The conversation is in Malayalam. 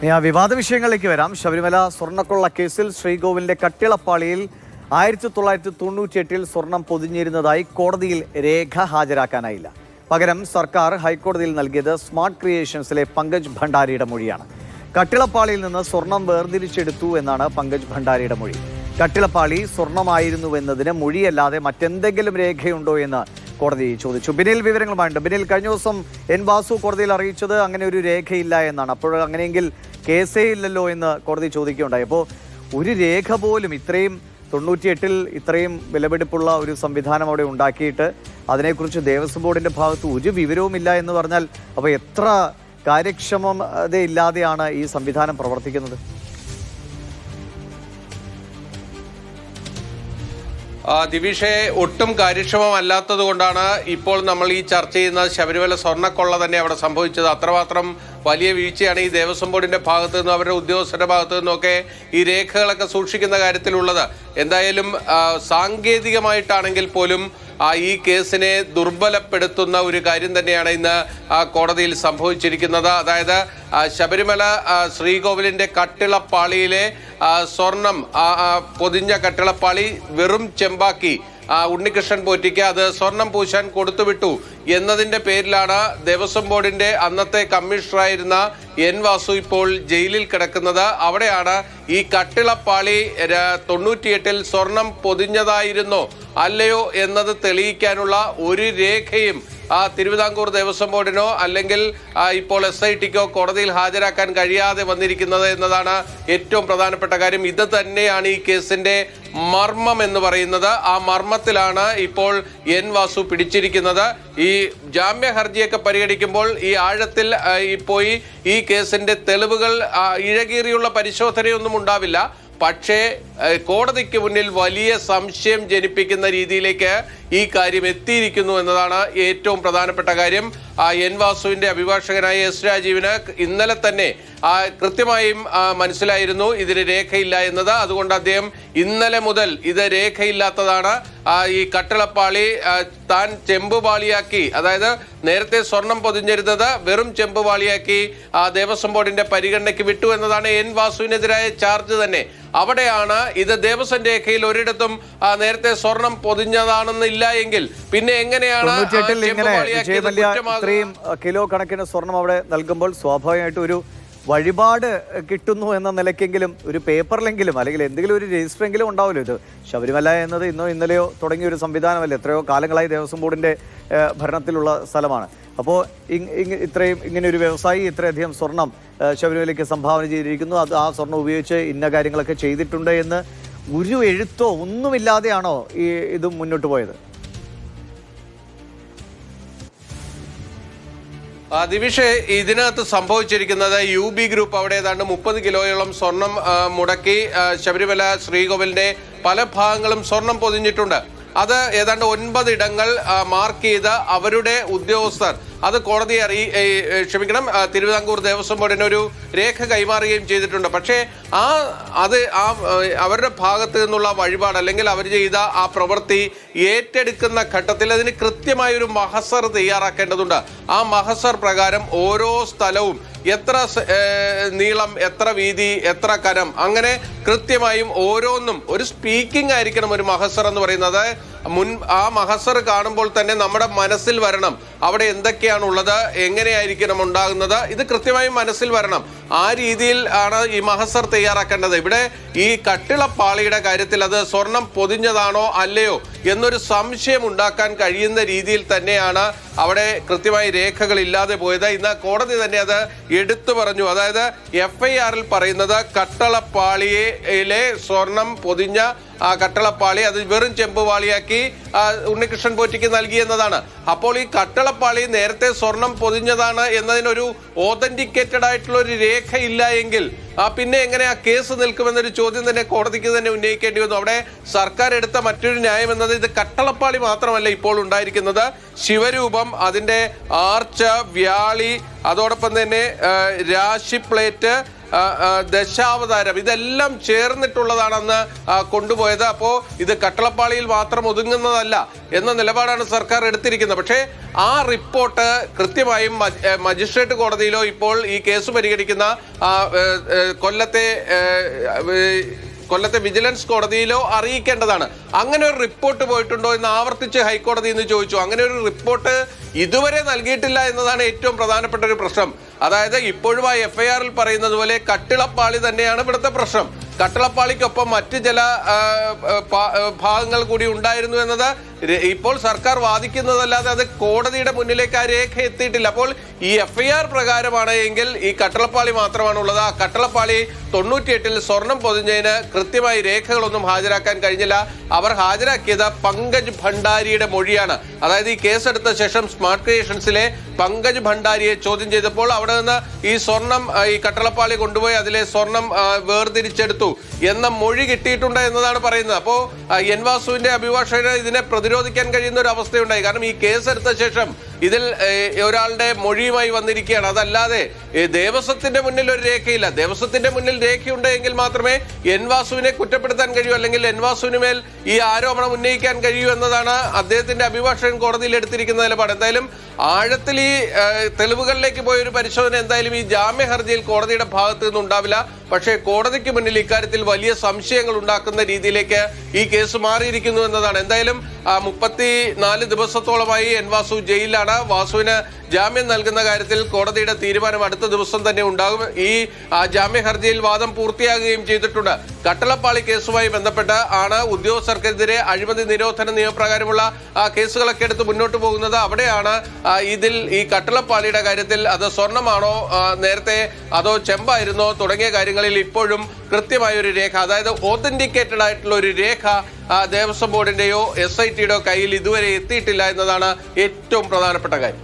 വിവാദ വിഷയങ്ങളിലേക്ക് വരാം. ശബരിമല സ്വർണ്ണക്കൊള്ള കേസിൽ ശ്രീകോവിലിന്റെ കട്ടിളപ്പാളിയിൽ 1998 സ്വർണം പൊതിഞ്ഞിരുന്നതായി കോടതിയിൽ രേഖ ഹാജരാക്കാനായില്ല. പകരം സർക്കാർ ഹൈക്കോടതിയിൽ നൽകിയത് സ്മാർട്ട് ക്രിയേഷൻസിലെ പങ്കജ് ഭണ്ഡാരിയുടെ മൊഴിയാണ്. കട്ടിളപ്പാളിയിൽ നിന്ന് സ്വർണം വേർതിരിച്ചെടുത്തു എന്നാണ് പങ്കജ് ഭണ്ഡാരിയുടെ മൊഴി. കട്ടിളപ്പാളി സ്വർണമായിരുന്നുവെന്നതിന് മൊഴിയല്ലാതെ മറ്റെന്തെങ്കിലും രേഖയുണ്ടോ എന്ന് കോടതി ചോദിച്ചു. ബിനിൽ വിവരങ്ങളുമായുണ്ട്. ബിനിൽ, കഴിഞ്ഞ ദിവസം എൻ വാസു കോടതിയിൽ അറിയിച്ചത് അങ്ങനെ ഒരു രേഖയില്ല എന്നാണ്. അപ്പോൾ അങ്ങനെയെങ്കിൽ കേസേ ഇല്ലല്ലോ എന്ന് കോടതി ചോദിക്കുകയുണ്ടായി. അപ്പോൾ ഒരു രേഖ പോലും ഇത്രയും 98 ഇത്രയും വിലപിടിപ്പുള്ള ഒരു സംവിധാനം അവിടെ ഉണ്ടാക്കിയിട്ട് അതിനെക്കുറിച്ച് ദേവസ്വം ബോർഡിന്റെ ഭാഗത്ത് ഒരു വിവരവുമില്ല എന്ന് പറഞ്ഞാൽ അപ്പോൾ എത്ര കാര്യക്ഷമതയില്ലാതെയാണ് ഈ സംവിധാനം പ്രവർത്തിക്കുന്നത്? ദിവിഷെ, ഒട്ടും കാര്യക്ഷമമല്ലാത്തത് കൊണ്ടാണ് ഇപ്പോൾ നമ്മൾ ഈ ചർച്ച ചെയ്യുന്ന ശബരിമല സ്വർണ്ണക്കൊള്ള തന്നെ അവിടെ സംഭവിച്ചത്. അത്രമാത്രം വലിയ വീഴ്ചയാണ് ഈ ദേവസ്വം ബോർഡിന്റെ ഭാഗത്തു നിന്നും അവരുടെ ഉദ്യോഗസ്ഥരുടെ ഭാഗത്തു നിന്നൊക്കെ ഈ രേഖകളൊക്കെ സൂക്ഷിക്കുന്ന കാര്യത്തിലുള്ളത്. എന്തായാലും സാങ്കേതികമായിട്ടാണെങ്കിൽ പോലും ഈ കേസിനെ ദുർബലപ്പെടുത്തുന്ന ഒരു കാര്യം തന്നെയാണ് ഇന്ന് കോടതിയിൽ സംഭവിച്ചിരിക്കുന്നത്. അതായത് ശബരിമല ശ്രീകോവിലിന്റെ കട്ടിളപ്പാളിയിലെ സ്വർണം പൊതിഞ്ഞ കട്ടിളപ്പാളി വെറും ചെമ്പാക്കി ഉണ്ണികൃഷ്ണൻ പോറ്റിക്ക് അത് സ്വർണം പൂശാൻ കൊടുത്തുവിട്ടു എന്നതിന്റെ പേരിലാണ് ദേവസ്വം ബോർഡിന്റെ അന്നത്തെ കമ്മീഷണറായിരുന്ന എൻ വാസു ഇപ്പോൾ ജയിലിൽ കിടക്കുന്നത്. അവിടെയാണ് ഈ കട്ടിളപ്പാളി 98 സ്വർണം പൊതിഞ്ഞതായിരുന്നോ അല്ലയോ എന്നത് തെളിയിക്കാനുള്ള ഒരു രേഖയും തിരുവിതാംകൂർ ദേവസ്വം ബോർഡിനോ അല്ലെങ്കിൽ ഇപ്പോൾ SITക്കോ കോടതിയിൽ ഹാജരാക്കാൻ കഴിയാതെ വന്നിരിക്കുന്നത് എന്നതാണ് ഏറ്റവും പ്രധാനപ്പെട്ട കാര്യം. ഇത് തന്നെയാണ് ഈ കേസിന്റെ മർമ്മം എന്ന് പറയുന്നത്. ആ മർമ്മത്തിലാണ് ഇപ്പോൾ എൻ വാസു പിടിച്ചിരിക്കുന്നത്. ഈ ജാമ്യ ഹർജിയൊക്കെ പരിഗണിക്കുമ്പോൾ ഈ ആഴത്തിൽ പോയി ഈ കേസിന്റെ തെളിവുകൾ ഇഴകീറിയുള്ള പരിശോധനയൊന്നും ഉണ്ടാവില്ല. പക്ഷേ കോടതിക്ക് മുന്നിൽ വലിയ സംശയം ജനിപ്പിക്കുന്ന രീതിയിലേക്ക് ഈ കാര്യം എത്തിയിരിക്കുന്നു എന്നതാണ് ഏറ്റവും പ്രധാനപ്പെട്ട കാര്യം. എൻ വാസുവിന്റെ അഭിഭാഷകനായ എസ് രാജീവിന് ഇന്നലെ തന്നെ കൃത്യമായും മനസ്സിലായിരുന്നു ഇതിന് രേഖയില്ല എന്നത്. അതുകൊണ്ട് അദ്ദേഹം ഇന്നലെ മുതൽ ഇത് രേഖയില്ലാത്തതാണ്, ഈ കട്ടിളപ്പാളി താൻ ചെമ്പുപാളിയാക്കി, അതായത് നേരത്തെ സ്വർണം പൊതിഞ്ഞിരുന്നത് വെറും ചെമ്പുപാളിയാക്കി ദേവസ്വം ബോർഡിന്റെ പരിഗണനയ്ക്ക് വിട്ടു എന്നതാണ് എൻ വാസുവിനെതിരായ ചാർജ് തന്നെ. അവിടെയാണ് ഇത് ദേവസ്വം രേഖയിൽ ഒരിടത്തും നേരത്തെ സ്വർണം പൊതിഞ്ഞതാണെന്ന് ഇല്ല എങ്കിൽ പിന്നെ എങ്ങനെയാണ് ഇത്രയും കിലോ കണക്കിന് സ്വർണം അവിടെ നൽകുമ്പോൾ സ്വാഭാവികമായിട്ടും ഒരു വഴിപാട് കിട്ടുന്നു എന്ന നിലയ്ക്കെങ്കിലും ഒരു പേപ്പറിലെങ്കിലും അല്ലെങ്കിൽ എന്തെങ്കിലും ഒരു രജിസ്റ്ററെങ്കിലും ഉണ്ടാവുമല്ലോ. ഇത് ശബരിമല എന്നത് ഇന്നോ ഇന്നലെയോ തുടങ്ങിയ ഒരു സംവിധാനമല്ല, എത്രയോ കാലങ്ങളായി ദേവസ്വം ബോർഡിന്റെ ഭരണത്തിലുള്ള സ്ഥലമാണ്. അപ്പോൾ ഇത്രയും ഇങ്ങനെ ഒരു വ്യവസായി ഇത്രയധികം സ്വർണം ശബരിമലയ്ക്ക് സംഭാവന ചെയ്തിരിക്കുന്നു, അത് ആ സ്വർണം ഉപയോഗിച്ച് ഇന്ന കാര്യങ്ങളൊക്കെ ചെയ്തിട്ടുണ്ട് എന്ന് ഒരു എഴുത്തോ ഒന്നുമില്ലാതെയാണോ ഇത് മുന്നോട്ട് പോയത്? ദിവിഷെ, ഇതിനകത്ത് സംഭവിച്ചിരിക്കുന്നത് UB ഗ്രൂപ്പ് അവിടെ ഏതാണ്ട് 30 കിലോയോളം സ്വർണം മുടക്കി ശബരിമല ശ്രീകോവിലിന്റെ പല ഭാഗങ്ങളും സ്വർണം പൊതിഞ്ഞിട്ടുണ്ട്. അത് ഏതാണ്ട് 9 ഇടങ്ങൾ മാർക്ക് ചെയ്ത് അവരുടെ ഉദ്യോഗസ്ഥർ അത് കോടതിയെ തിരുവിതാംകൂർ ദേവസ്വം ബോർഡിന് ഒരു രേഖ കൈമാറുകയും ചെയ്തിട്ടുണ്ട്. പക്ഷേ അവരുടെ ഭാഗത്ത് നിന്നുള്ള വഴിപാട് അല്ലെങ്കിൽ അവർ ചെയ്ത ആ പ്രവൃത്തി ഏറ്റെടുക്കുന്ന ഘട്ടത്തിൽ അതിന് കൃത്യമായ ഒരു മഹസർ തയ്യാറാക്കേണ്ടതുണ്ട്. ആ മഹസർ പ്രകാരം ഓരോ സ്ഥലവും എത്ര നീളം, എത്ര വീതി, എത്ര കനം, അങ്ങനെ കൃത്യമായും ഓരോന്നും ഒരു സ്പീക്കിംഗ് ആയിരിക്കണം ഒരു മഹസർ എന്ന് പറയുന്നത്. ആ മഹസർ കാണുമ്പോൾ തന്നെ നമ്മുടെ മനസ്സിൽ വരണം അവിടെ എന്തൊക്കെയാണുള്ളത്, എങ്ങനെയായിരിക്കണം ഉണ്ടാകുന്നത്, ഇത് കൃത്യമായും മനസ്സിൽ വരണം. ആ രീതിയിൽ ആണ് ഈ മഹസർ തയ്യാറാക്കേണ്ടത്. ഇവിടെ ഈ കട്ടിളപ്പാളിയുടെ കാര്യത്തിൽ അത് സ്വർണം പൊതിഞ്ഞതാണോ അല്ലയോ എന്നൊരു സംശയം ഉണ്ടാക്കാൻ കഴിയുന്ന രീതിയിൽ തന്നെയാണ് അവിടെ കൃത്യമായി രേഖകൾ ഇല്ലാതെ പോയത്. ഇന്ന് കോടതി തന്നെ അത് എടുത്തു പറഞ്ഞു. അതായത് FIR-ൽ പറയുന്നത് കട്ടിളപ്പാളിയിലെ സ്വർണം പൊതിഞ്ഞ കട്ടിളപ്പാളി അത് വെറും ചെമ്പുപാളിയാക്കി ഉണ്ണികൃഷ്ണൻ പോറ്റിക്ക് നൽകി എന്നതാണ്. അപ്പോൾ ഈ കട്ടിളപ്പാളി നേരത്തെ സ്വർണം പൊതിഞ്ഞതാണ് എന്നതിനൊരു ഓതന്റിക്കേറ്റഡ് ആയിട്ടുള്ള ഒരു രേഖ ഇല്ല എങ്കിൽ പിന്നെ എങ്ങനെ ആ കേസ് നിൽക്കുമെന്നൊരു ചോദ്യം തന്നെ കോടതിക്ക് തന്നെ ഉന്നയിക്കേണ്ടി വന്നു. അവിടെ സർക്കാർ എടുത്ത മറ്റൊരു ന്യായം എന്നത് ഇത് കട്ടളപ്പാളി മാത്രമല്ല ഇപ്പോൾ ഉണ്ടായിരിക്കുന്നത്, ശിവരൂപം, അതിൻ്റെ ആർച്ച, വ്യാളി, അതോടൊപ്പം തന്നെ രാശി പ്ലേറ്റ്, ദശാവതാരം ഇതെല്ലാം ചേർന്നിട്ടുള്ളതാണെന്ന് കൊണ്ടുപോയത്. അപ്പോൾ ഇത് കട്ടളപ്പാളിയിൽ മാത്രം ഒതുങ്ങുന്നതല്ല എന്ന നിലപാടാണ് സർക്കാർ എടുത്തിരിക്കുന്നത്. പക്ഷേ ആ റിപ്പോർട്ട് കൃത്യമായും മജിസ്ട്രേറ്റ് കോടതിയിലോ ഇപ്പോൾ ഈ കേസ് പരിഗണിക്കുന്ന കൊല്ലത്തെ വിജിലൻസ് കോടതിയിലോ അറിയിക്കേണ്ടതാണ്. അങ്ങനെ ഒരു റിപ്പോർട്ട് പോയിട്ടുണ്ടോ എന്ന് ആവർത്തിച്ച് ഹൈക്കോടതി ഇന്ന് ചോദിച്ചു. അങ്ങനെ ഒരു റിപ്പോർട്ട് ഇതുവരെ നൽകിയിട്ടില്ല എന്നതാണ് ഏറ്റവും പ്രധാനപ്പെട്ട ഒരു പ്രശ്നം. അതായത് ഇപ്പോഴും ആ FIR-ൽ പറയുന്നത് പോലെ കട്ടിളപ്പാളി തന്നെയാണ് ഇവിടുത്തെ പ്രശ്നം. കട്ടിളപ്പാളിക്കൊപ്പം മറ്റ് ചില ഭാഗങ്ങൾ കൂടി ഉണ്ടായിരുന്നു എന്നത് ഇപ്പോൾ സർക്കാർ വാദിക്കുന്നതല്ലാതെ അത് കോടതിയുടെ മുന്നിലേക്ക് ആ രേഖ എത്തിയിട്ടില്ല. അപ്പോൾ ഈ FIR പ്രകാരമാണ് എങ്കിൽ ഈ കട്ടിളപ്പാളി മാത്രമാണുള്ളത്. ആ കട്ടിളപ്പാളി 98-ൽ സ്വർണം പൊതിഞ്ഞതിന് കൃത്യമായി രേഖകളൊന്നും ഹാജരാക്കാൻ കഴിഞ്ഞില്ല. അവർ ഹാജരാക്കിയത് പങ്കജ് ഭണ്ഡാരിയുടെ മൊഴിയാണ്. അതായത് ഈ കേസെടുത്ത ശേഷം സ്മാർട്ട് ക്രിയേഷൻസിലെ പങ്കജ് ഭണ്ഡാരിയെ ചോദ്യം ചെയ്തപ്പോൾ അവിടെ നിന്ന് ഈ സ്വർണം ഈ കട്ടിളപ്പാളി കൊണ്ടുപോയി അതിലെ സ്വർണം വേർതിരിച്ചെടുത്തു എന്ന മൊഴി കിട്ടിയിട്ടുണ്ട് എന്നതാണ് പറയുന്നത്. അപ്പോൾ എൻ വാസുവിന്റെ അഭിഭാഷകന് ഇതിനെ പ്രതിരോധിക്കാൻ കഴിയുന്ന ഒരു അവസ്ഥയുണ്ടായി. കാരണം ഈ കേസെടുത്ത ശേഷം ഇതിൽ ഒരാളുടെ മൊഴിയുമായി വന്നിരിക്കുകയാണ്. അതല്ലാതെ ദേവസ്വത്തിന്റെ മുന്നിൽ ഒരു രേഖയില്ല. ദേവസ്വത്തിന്റെ മുന്നിൽ രേഖയുണ്ടെങ്കിൽ മാത്രമേ എൻ വാസുവിനെ കുറ്റപ്പെടുത്താൻ കഴിയൂ, അല്ലെങ്കിൽ എൻ വാസുവിന് മേൽ ഈ ആരോപണം ഉന്നയിക്കാൻ കഴിയൂ എന്നതാണ് അദ്ദേഹത്തിന്റെ അഭിഭാഷകൻ കോടതിയിൽ എടുത്തിരിക്കുന്ന നിലപാട്. എന്തായാലും ആഴത്തിൽ ഈ തെളിവുകളിലേക്ക് പോയ ഒരു പരിശോധന എന്തായാലും ഈ ജാമ്യ ഹർജിയിൽ കോടതിയുടെ ഭാഗത്തു നിന്നുണ്ടാവില്ല. പക്ഷേ കോടതിക്ക് മുന്നിൽ ഇക്കാര്യത്തിൽ വലിയ സംശയങ്ങൾ ഉണ്ടാക്കുന്ന രീതിയിലേക്ക് ഈ കേസ് മാറിയിരിക്കുന്നു എന്നതാണ്. എന്തായാലും 34 ദിവസത്തോളമായി എൻ വാസു ജയിലിലാണ്. വാസുവിന് ജാമ്യം നൽകുന്ന കാര്യത്തിൽ കോടതിയുടെ തീരുമാനം അടുത്ത ദിവസം തന്നെ ഉണ്ടാകും. ഈ ജാമ്യ ഹർജിയിൽ വാദം പൂർത്തിയാകുകയും ചെയ്തിട്ടുണ്ട്. കട്ടളപ്പാളി കേസുമായി ബന്ധപ്പെട്ട് ആണ് ഉദ്യോഗസ്ഥർക്കെതിരെ അഴിമതി നിരോധന നിയമപ്രകാരമുള്ള കേസുകളൊക്കെ എടുത്ത് മുന്നോട്ട് പോകുന്നത്. അവിടെയാണ് ഇതിൽ ഈ കട്ടളപ്പാളിയുടെ കാര്യത്തിൽ അത് സ്വർണമാണോ നേരത്തെ അതോ ചെമ്പായിരുന്നോ തുടങ്ങിയ കാര്യങ്ങളിൽ ഇപ്പോഴും കൃത്യമായ ഒരു രേഖ, അതായത് ഓതന്റിക്കേറ്റഡ് ആയിട്ടുള്ള ഒരു രേഖ ദേവസ്വം ബോർഡിന്റെയോ SITയുടെയോ കയ്യിൽ ഇതുവരെ എത്തിയിട്ടില്ല എന്നതാണ് ഏറ്റവും പ്രധാനപ്പെട്ട കാര്യം.